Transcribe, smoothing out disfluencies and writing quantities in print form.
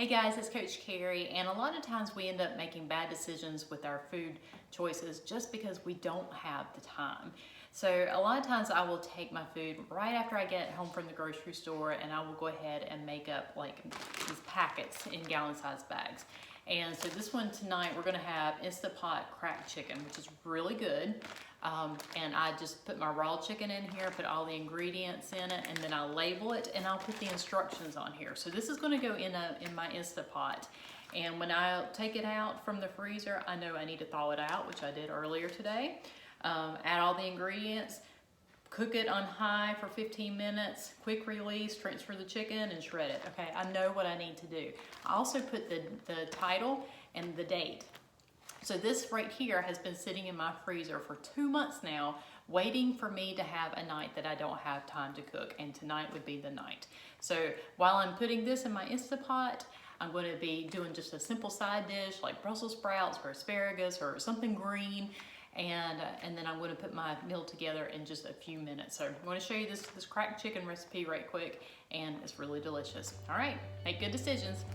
Hey guys, it's Coach Carrie, and a lot of times we end up making bad decisions with our food choices just because we don't have the time. So a lot of times I will take my food right after I get home from the grocery store, and I will go ahead and make up like these packets in gallon-sized bags. And so this one tonight, we're gonna have Instant Pot cracked chicken, which is really good. And I just put my raw chicken in here, put all the ingredients in it, and then I'll label it and I'll put the instructions on here. So this is gonna go in my Instant Pot. And when I take it out from the freezer, I know I need to thaw it out, which I did earlier today. Add all the ingredients, cook it on high for 15 minutes, quick release, transfer the chicken and shred it. Okay, I know what I need to do. I also put the title and the date. So this right here has been sitting in my freezer for 2 months now, waiting for me to have a night that I don't have time to cook, and tonight would be the night. So while I'm putting this in my Instant Pot, I'm going to be doing just a simple side dish like Brussels sprouts or asparagus or something green, and then I'm going to put my meal together in just a few minutes. So I'm going to show you this cracked chicken recipe right quick, and it's really delicious. All right, make good decisions.